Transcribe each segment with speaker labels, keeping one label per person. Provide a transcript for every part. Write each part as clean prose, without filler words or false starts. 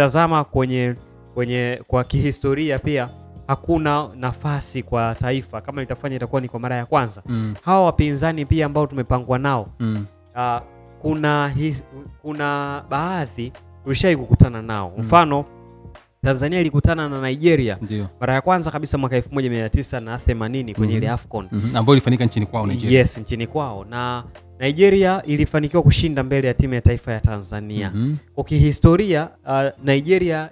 Speaker 1: ukitazama kwa kihistoria pia hakuna nafasi kwa taifa kama litafanya itakuwa ni kwa mara ya kwanza. Hawa wapinzani pia ambao tumepangwa nao, kuna baadhi ulishai kukutana nao. Mfano Tanzania ilikutana na Nigeria mara ya kwanza kabisa mwaka 1980 kwenye ile AFCON
Speaker 2: ambayo ilifanyika nchini kwao Nigeria.
Speaker 1: Yes, nchini kwao, na Nigeria ilifanikiwa kushinda mbele ya timu ya taifa ya Tanzania. Kwa kihistoria Nigeria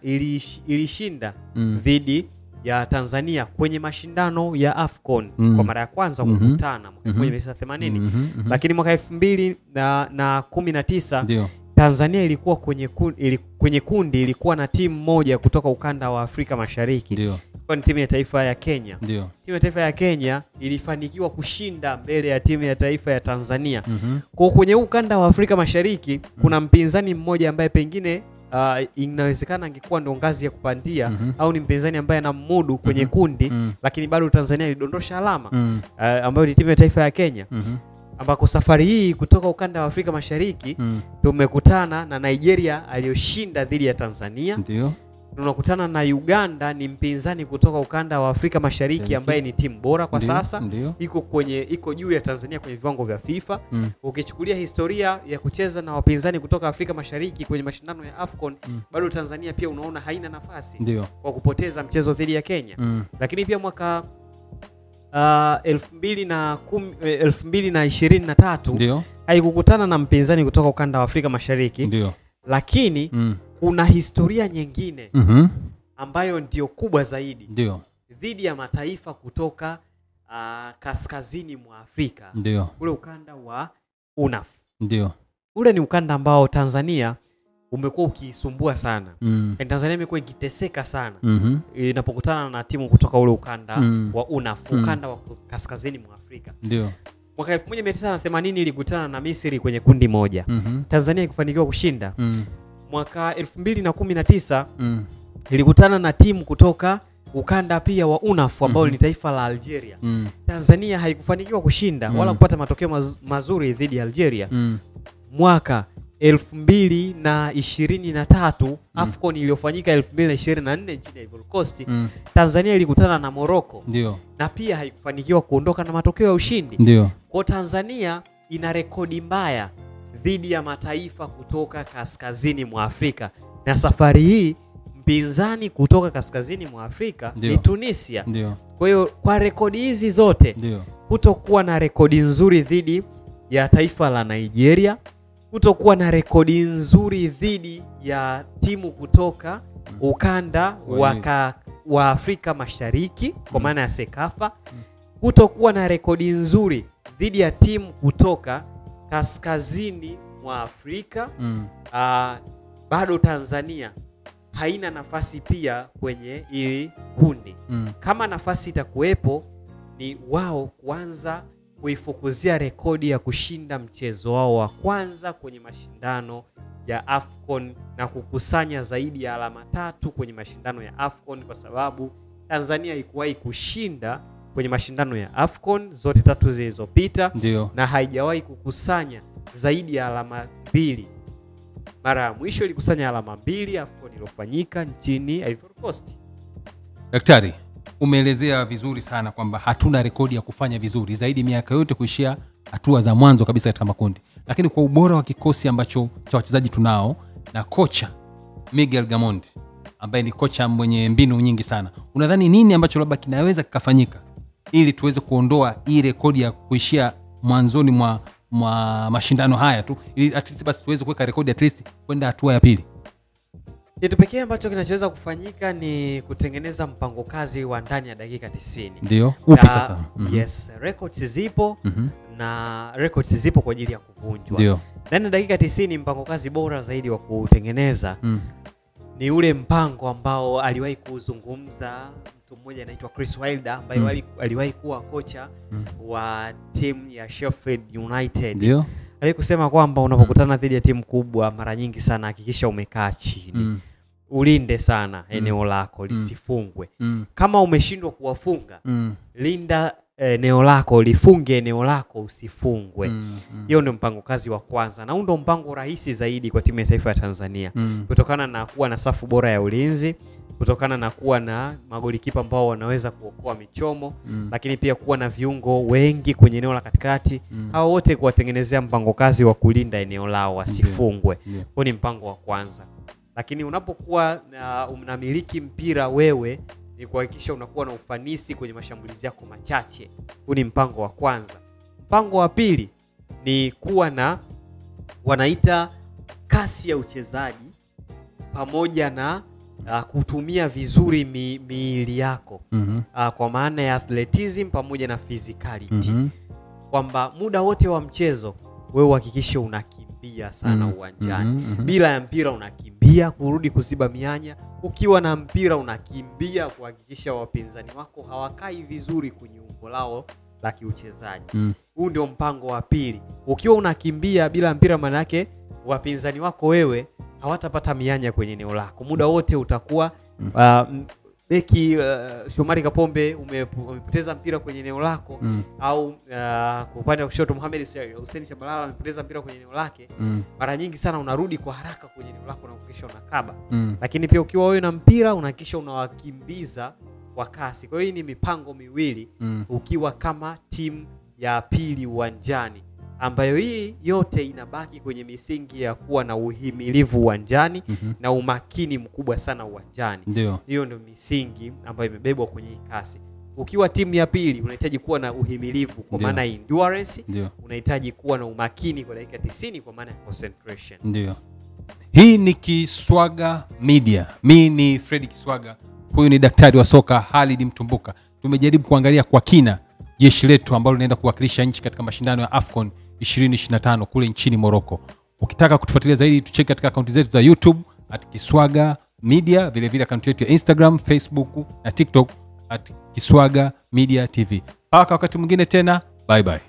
Speaker 1: ilishinda dhidi ya Tanzania kwenye mashindano ya AFCON kwa mara ya kwanza kukutana mwaka 1980. Lakini mwaka 2019
Speaker 2: ndio
Speaker 1: Tanzania ilikuwa kwenye kundi ilikuwa na timu moja kutoka ukanda wa Afrika Mashariki.
Speaker 2: Ndio.
Speaker 1: Kwa timu ya taifa ya Kenya.
Speaker 2: Ndio.
Speaker 1: Timu ya taifa ya Kenya ilifanikiwa kushinda mbele ya timu ya taifa ya Tanzania. Kwa kwenye ukanda wa Afrika Mashariki kuna mpinzani mmoja ambaye pengine inawezekana angekuwa ndo ngazi ya kupandia au ni mpinzani ambaye anamudu kwenye kundi, lakini bado Tanzania ilidondosha alama ambayo ni timu ya taifa ya Kenya. Ambako safari hii kutoka ukanda wa Afrika Mashariki tumekutana na Nigeria aliyoshinda dhidi ya Tanzania.
Speaker 2: Ndio.
Speaker 1: Tunakutana na Uganda, ni mpinzani kutoka ukanda wa Afrika Mashariki ambaye ni timu bora kwa sasa. Iko juu ya Tanzania kwenye viwango vya FIFA. Ukichukulia historia ya kucheza na wapinzani kutoka Afrika Mashariki kwenye mashindano ya AFCON, bado Tanzania pia unaona haina nafasi kwa kupoteza mchezo dhidi ya Kenya. Lakini pia mwaka 2023
Speaker 2: ndio
Speaker 1: haikukutana na mpinzani kutoka ukanda wa Afrika Mashariki.
Speaker 2: Ndio.
Speaker 1: Lakini kuna historia nyingine ambayo ndio kubwa zaidi.
Speaker 2: Ndio.
Speaker 1: Dhidi ya mataifa kutoka kaskazini mwa Afrika.
Speaker 2: Ndio.
Speaker 1: Ule ukanda wa UNAF.
Speaker 2: Ndio.
Speaker 1: Ule ni ukanda ambao Tanzania umekuwa ukisumbua sana. Tanzania imekuwa ikiteseka sana inapokutana na timu kutoka ule ukanda wa UNAF, ukanda wa kaskazini mwa Afrika.
Speaker 2: Ndio.
Speaker 1: Mwaka 1980 ilikutana na Misri kwenye kundi moja. Tanzania ikufanikiwa kushinda. Mwaka 2019 ilikutana na timu kutoka ukanda pia wa UNAF ambao ni taifa la Algeria. Tanzania haikufanikiwa kushinda wala kupata matokeo mazuri dhidi ya Algeria. Mwaka 2023 AFCON iliyofanyika 2024 nchini Ivory Coast, Tanzania ilikutana na Morocco.
Speaker 2: Ndio.
Speaker 1: Na pia haikufanikiwa kuondoka na matokeo ya ushindi.
Speaker 2: Ndio.
Speaker 1: Kwa Tanzania ina rekodi mbaya dhidi ya mataifa kutoka kaskazini mwa Afrika. Na safari hii mpinzani kutoka kaskazini mwa Afrika ni Tunisia.
Speaker 2: Ndio.
Speaker 1: Kwa hiyo kwa rekodi hizi zote, kutokuwa na rekodi nzuri dhidi ya taifa la Nigeria, kutokuwa na rekodi nzuri dhidi ya timu kutoka ukanda wa Afrika Mashariki kwa maana ya Sekafa, kutokuwa na rekodi nzuri dhidi ya timu kutoka kaskazini mwa Afrika, bado Tanzania haina nafasi pia kwenye ili kundi. Kama nafasi itakuwepo ni wao kuanza kuifukuzia rekodi ya kushinda mchezo wao wa kwanza kwenye mashindano ya AFCON na kukusanya zaidi ya alama 3 kwenye mashindano ya AFCON, kwa sababu Tanzania haikuwahi kushinda kwenye mashindano ya AFCON zote 3 zilizopita na haijawahi kukusanya zaidi ya alama 2. Mara ya mwisho ilikusanya alama 2 AFCON iliyofanyika nchini Ivory Coast.
Speaker 2: Daktari, umeelezea vizuri sana kwamba hatuna rekodi ya kufanya vizuri zaidi miaka yote kuishia hatua za mwanzo kabisa katika makundi. Lakini kwa ubora wa kikosi ambacho cha wachezaji tunao na kocha Miguel Gamondi ambaye ni kocha mwenye mbinu nyingi sana, unadhani nini ambacho labda kinaweza kikafanyika ili tuweze kuondoa hii rekodi ya kuishia mwanzoni mwa mashindano haya tu, ili at least basi tuweze kuweka rekodi at least kwenda hatua ya pili?
Speaker 1: Kitu pekee ambacho kinachoweza kufanyika ni kutengeneza mpango kazi wa ndani ya dakika 90.
Speaker 2: Ndio. Upi sasa?
Speaker 1: Yes, records zipo na records zipo kwa ajili ya kuvunjwa.
Speaker 2: Ndio.
Speaker 1: Ndani ya dakika 90 mpango kazi bora zaidi wa kutengeneza ni ule mpango ambao aliwahi kuzungumza mtu mmoja anaitwa Chris Wilder ambaye aliwahi kuwa kocha wa timu ya Sheffield United.
Speaker 2: Ndio.
Speaker 1: Alikusema kwamba unapokutana dhidi ya timu kubwa mara nyingi sana hakikisha umekaa chini. Ulinde sana eneo lako lisifungwe. Kama umeshindwa kuwafunga, linda eneo lako, lifunge eneo lako usifungwe. Hiyo ndio mpango kazi wa kwanza, na ndio mpango rahisi zaidi kwa timu ya taifa ya Tanzania. Kutokana na kuwa na safu bora ya ulinzi, kutokana na kuwa na magolikipa ambao wanaweza kuokoa michomo, lakini pia kuwa na viungo wengi kwenye eneo la katikati, hao wote kuwatengenezea mpango kazi wa kulinda eneo lao wasifungwe. Huo ni mpango wa kwanza. Lakini unapokuwa unamiliki mpira wewe, ni kuhakikisha unakuwa na ufanisi kwenye mashambulizi yako machache. Huu ni mpango wa kwanza. Mpango wa pili ni kuwa na wanaita kasi ya uchezaji pamoja na kutumia vizuri miili yako. Kwa maana ya athleticism pamoja na physicality. Kwamba muda wote wa mchezo wewe uhakikishe unakimbia sana uwanjani. Bila ya mpira unakimbia kurudi kuziba mianya. Ukiwa na mpira unakimbia kuhakikisha wapinzani wako hawakai vizuri kwenye umbo lao la kiuchezaji. Huu ndio mpango wa pili. Ukiwa unakimbia bila mpira, maana yake wapinzani wako wewe hawatapata mianya kwenye eneo lako. Muda wote utakuwa beki Shomari Kapombe umepoteza mpira kwenye eneo lako, au kwa upande wa kushoto Mohamed Hussein Shabalala amepoteza mpira kwenye eneo lake, mara nyingi sana unarudi kwa haraka kwenye eneo lako na kuhakikisha unakaba. Lakini pia ukiwa wewe na mpira unahakikisha unawakimbiza kwa kasi. Kwa hiyo hii ni mipango miwili ukiwa kama timu ya pili uwanjani, ambayo hii yote inabaki kwenye misingi ya kuwa na uhimilivu uwanjani na umakini mkubwa sana uwanjani. Hiyo ndio misingi ambayo imebebwa kwenye hii kasi. Ukiwa timu ya pili unahitaji kuwa na uhimilivu kwa maana endurance, unahitaji kuwa na umakini kwa dakika 90 kwa maana ya concentration.
Speaker 2: Hii ni Kiswaga Media. Mimi ni Fred Kiswaga. Huyu ni daktari wa soka Khalid Mtumbuka. Tumejaribu kuangalia kwa kina jeshi letu ambalo linaenda kuwakilisha nchi katika mashindano ya AFCON 2025 kule nchini Morocco. Ukitaka kutufuatilia zaidi, tucheki katika akaunti zetu za YouTube @Kiswaga Media, vile vile akaunti yetu ya Instagram, Facebook na TikTok @Kiswaga Media TV. Mpaka wakati mwingine tena, bye bye.